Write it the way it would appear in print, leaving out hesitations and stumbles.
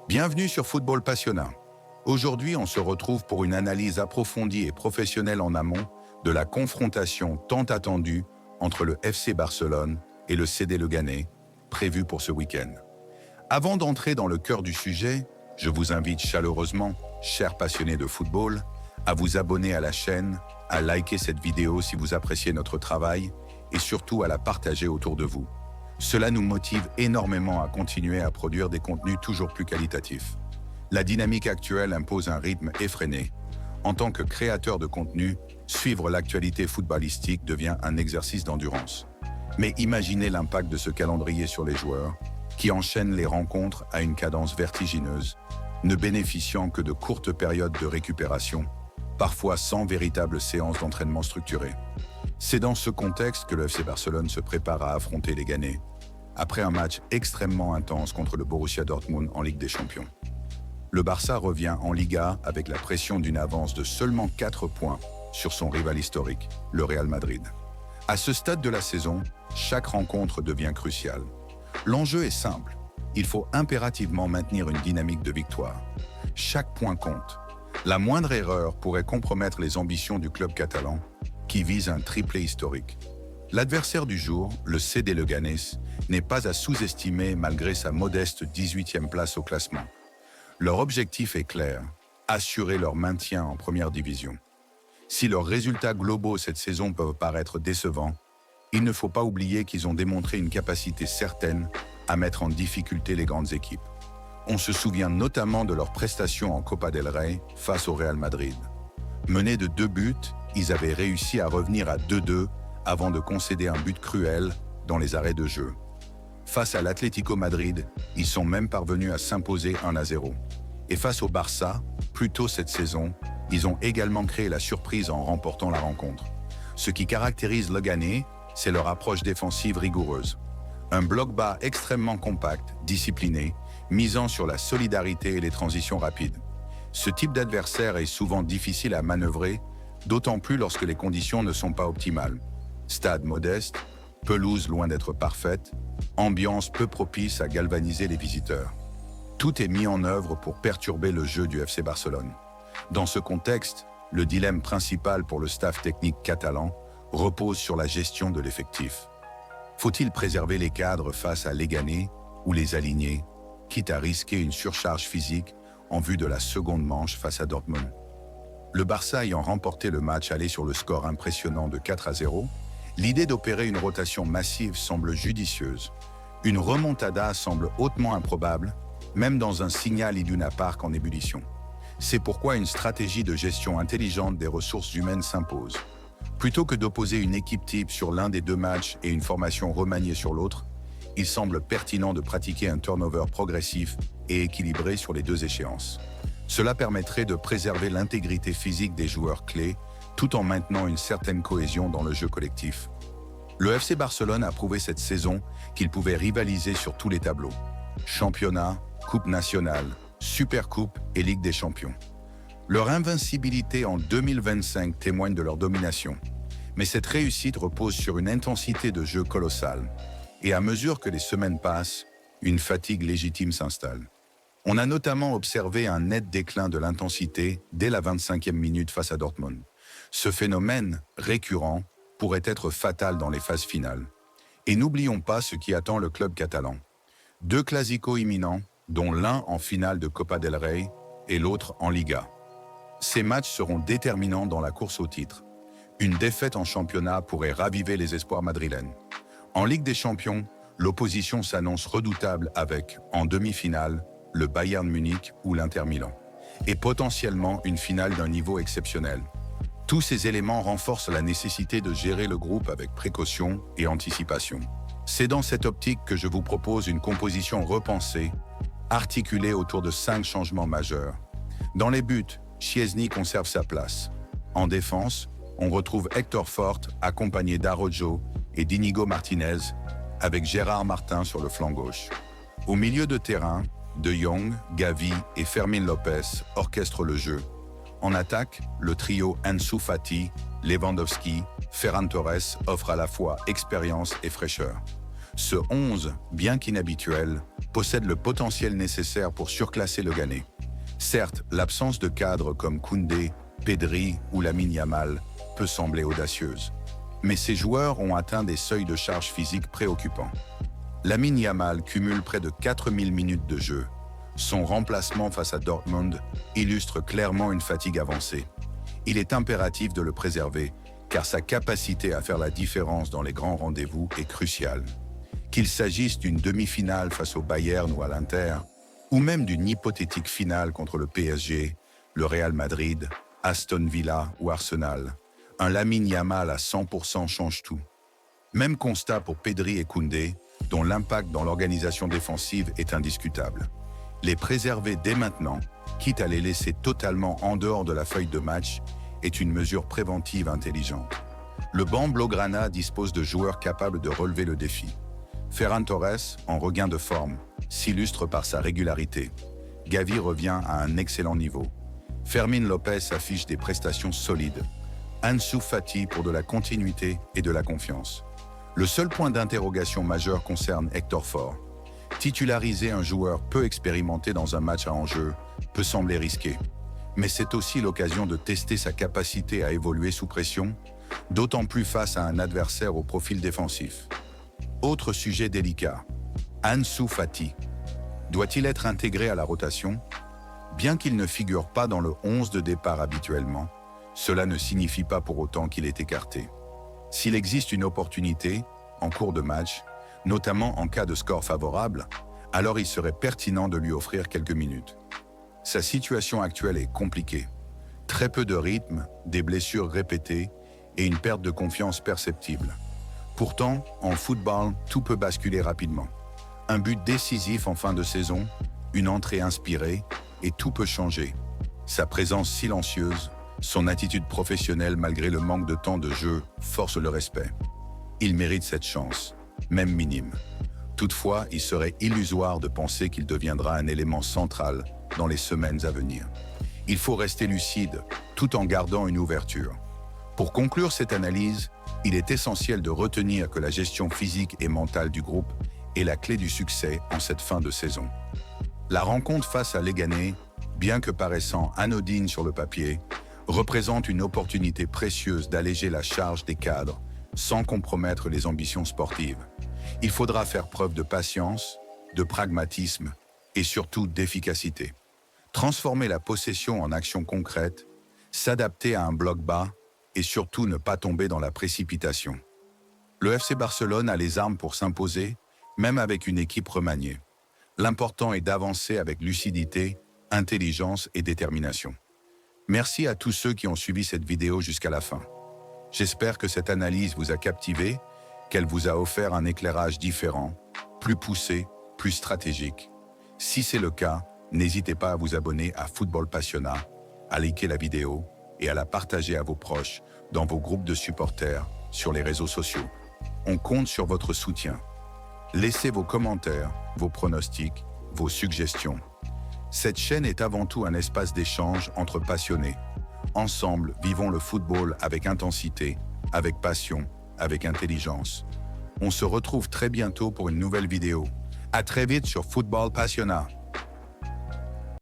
Bienvenue sur Football Passionnat. Aujourd'hui, on se retrouve pour une analyse approfondie et professionnelle en amont de la confrontation tant attendue entre le FC Barcelone et le CD Leganés, prévue pour ce week-end. Avant d'entrer dans le cœur du sujet, je vous invite chaleureusement, chers passionnés de football, à vous abonner à la chaîne, à liker cette vidéo si vous appréciez notre travail et surtout à la partager autour de vous. Cela nous motive énormément à continuer à produire des contenus toujours plus qualitatifs. La dynamique actuelle impose un rythme effréné. En tant que créateur de contenu, suivre l'actualité footballistique devient un exercice d'endurance. Mais imaginez l'impact de ce calendrier sur les joueurs, qui enchaînent les rencontres à une cadence vertigineuse, ne bénéficiant que de courtes périodes de récupération, parfois sans véritable séance d'entraînement structurée. C'est dans ce contexte que le FC Barcelone se prépare à affronter les Leganés, après un match extrêmement intense contre le Borussia Dortmund en Ligue des Champions. Le Barça revient en Liga avec la pression d'une avance de seulement 4 points sur son rival historique, le Real Madrid. À ce stade de la saison, chaque rencontre devient cruciale. L'enjeu est simple, il faut impérativement maintenir une dynamique de victoire. Chaque point compte. La moindre erreur pourrait compromettre les ambitions du club catalan, qui vise un triplé historique. L'adversaire du jour, le CD Leganés, n'est pas à sous-estimer malgré sa modeste 18e place au classement. Leur objectif est clair, assurer leur maintien en première division. Si leurs résultats globaux cette saison peuvent paraître décevants, il ne faut pas oublier qu'ils ont démontré une capacité certaine à mettre en difficulté les grandes équipes. On se souvient notamment de leurs prestations en Copa del Rey face au Real Madrid. Menés de 2 buts, ils avaient réussi à revenir à 2-2 avant de concéder un but cruel dans les arrêts de jeu. Face à l'Atlético Madrid, ils sont même parvenus à s'imposer 1-0. Et face au Barça, plus tôt cette saison, ils ont également créé la surprise en remportant la rencontre. Ce qui caractérise Leganés, c'est leur approche défensive rigoureuse. Un bloc bas extrêmement compact, discipliné, misant sur la solidarité et les transitions rapides. Ce type d'adversaire est souvent difficile à manœuvrer, d'autant plus lorsque les conditions ne sont pas optimales. Stade modeste, pelouse loin d'être parfaite, ambiance peu propice à galvaniser les visiteurs. Tout est mis en œuvre pour perturber le jeu du FC Barcelone. Dans ce contexte, le dilemme principal pour le staff technique catalan repose sur la gestion de l'effectif. Faut-il préserver les cadres face à Leganés ou les aligner, quitte à risquer une surcharge physique en vue de la seconde manche face à Dortmund? Le Barça ayant remporté le match aller sur le score impressionnant de 4-0, l'idée d'opérer une rotation massive semble judicieuse. Une remontada semble hautement improbable, même dans un signal Iduna Park en ébullition. C'est pourquoi une stratégie de gestion intelligente des ressources humaines s'impose. Plutôt que d'opposer une équipe type sur l'un des 2 matchs et une formation remaniée sur l'autre, il semble pertinent de pratiquer un turnover progressif et équilibré sur les 2 échéances. Cela permettrait de préserver l'intégrité physique des joueurs clés, tout en maintenant une certaine cohésion dans le jeu collectif. Le FC Barcelone a prouvé cette saison qu'il pouvait rivaliser sur tous les tableaux. Championnat, Coupe nationale, Supercoupe et Ligue des Champions. Leur invincibilité en 2025 témoigne de leur domination. Mais cette réussite repose sur une intensité de jeu colossale. Et à mesure que les semaines passent, une fatigue légitime s'installe. On a notamment observé un net déclin de l'intensité dès la 25e minute face à Dortmund. Ce phénomène, récurrent, pourrait être fatal dans les phases finales. Et n'oublions pas ce qui attend le club catalan. 2 clasicos imminents, dont l'un en finale de Copa del Rey et l'autre en Liga. Ces matchs seront déterminants dans la course au titre. Une défaite en championnat pourrait raviver les espoirs madrilènes. En Ligue des Champions, l'opposition s'annonce redoutable avec, en demi-finale, le Bayern Munich ou l'Inter Milan. Et potentiellement une finale d'un niveau exceptionnel. Tous ces éléments renforcent la nécessité de gérer le groupe avec précaution et anticipation. C'est dans cette optique que je vous propose une composition repensée, articulée autour de 5 changements majeurs. Dans les buts, Szczęsny conserve sa place. En défense, on retrouve Héctor Fort accompagné d'Araujo et d'Inigo Martinez, avec Gérard Martin sur le flanc gauche. Au milieu de terrain, De Jong, Gavi et Fermín López orchestrent le jeu. En attaque, le trio Ansu Fati, Lewandowski, Ferran Torres offre à la fois expérience et fraîcheur. Ce 11, bien qu'inhabituel, possède le potentiel nécessaire pour surclasser le Ghané. Certes, l'absence de cadres comme Koundé, Pedri ou Lamine Yamal peut sembler audacieuse. Mais ces joueurs ont atteint des seuils de charge physique préoccupants. Lamine Yamal cumule près de 4000 minutes de jeu. Son remplacement face à Dortmund illustre clairement une fatigue avancée. Il est impératif de le préserver, car sa capacité à faire la différence dans les grands rendez-vous est cruciale. Qu'il s'agisse d'une demi-finale face au Bayern ou à l'Inter, ou même d'une hypothétique finale contre le PSG, le Real Madrid, Aston Villa ou Arsenal, un Lamine Yamal à 100% change tout. Même constat pour Pedri et Koundé, dont l'impact dans l'organisation défensive est indiscutable. Les préserver dès maintenant, quitte à les laisser totalement en dehors de la feuille de match, est une mesure préventive intelligente. Le banc Blaugrana dispose de joueurs capables de relever le défi. Ferran Torres, en regain de forme, s'illustre par sa régularité. Gavi revient à un excellent niveau. Fermín López affiche des prestations solides. Ansu Fati pour de la continuité et de la confiance. Le seul point d'interrogation majeur concerne Hector Ford. Titulariser un joueur peu expérimenté dans un match à enjeu peut sembler risqué. Mais c'est aussi l'occasion de tester sa capacité à évoluer sous pression, d'autant plus face à un adversaire au profil défensif. Autre sujet délicat, Ansu Fati. Doit-il être intégré à la rotation? Bien qu'il ne figure pas dans le 11 de départ habituellement, cela ne signifie pas pour autant qu'il est écarté. S'il existe une opportunité, en cours de match, notamment en cas de score favorable, alors il serait pertinent de lui offrir quelques minutes. Sa situation actuelle est compliquée. Très peu de rythme, des blessures répétées et une perte de confiance perceptible. Pourtant, en football, tout peut basculer rapidement. Un but décisif en fin de saison, une entrée inspirée, et tout peut changer. Sa présence silencieuse, son attitude professionnelle malgré le manque de temps de jeu force le respect. Il mérite cette chance, même minime. Toutefois, il serait illusoire de penser qu'il deviendra un élément central dans les semaines à venir. Il faut rester lucide, tout en gardant une ouverture. Pour conclure cette analyse, il est essentiel de retenir que la gestion physique et mentale du groupe est la clé du succès en cette fin de saison. La rencontre face à Leganés, bien que paraissant anodine sur le papier, représente une opportunité précieuse d'alléger la charge des cadres sans compromettre les ambitions sportives. Il faudra faire preuve de patience, de pragmatisme et surtout d'efficacité. Transformer la possession en action concrète, s'adapter à un bloc bas et surtout ne pas tomber dans la précipitation. Le FC Barcelone a les armes pour s'imposer, même avec une équipe remaniée. L'important est d'avancer avec lucidité, intelligence et détermination. Merci à tous ceux qui ont suivi cette vidéo jusqu'à la fin. J'espère que cette analyse vous a captivé, qu'elle vous a offert un éclairage différent, plus poussé, plus stratégique. Si c'est le cas, n'hésitez pas à vous abonner à Football Passionnat, à liker la vidéo et à la partager à vos proches dans vos groupes de supporters sur les réseaux sociaux. On compte sur votre soutien. Laissez vos commentaires, vos pronostics, vos suggestions. Cette chaîne est avant tout un espace d'échange entre passionnés. Ensemble, vivons le football avec intensité, avec passion, avec intelligence. On se retrouve très bientôt pour une nouvelle vidéo. À très vite sur Football Passionnat.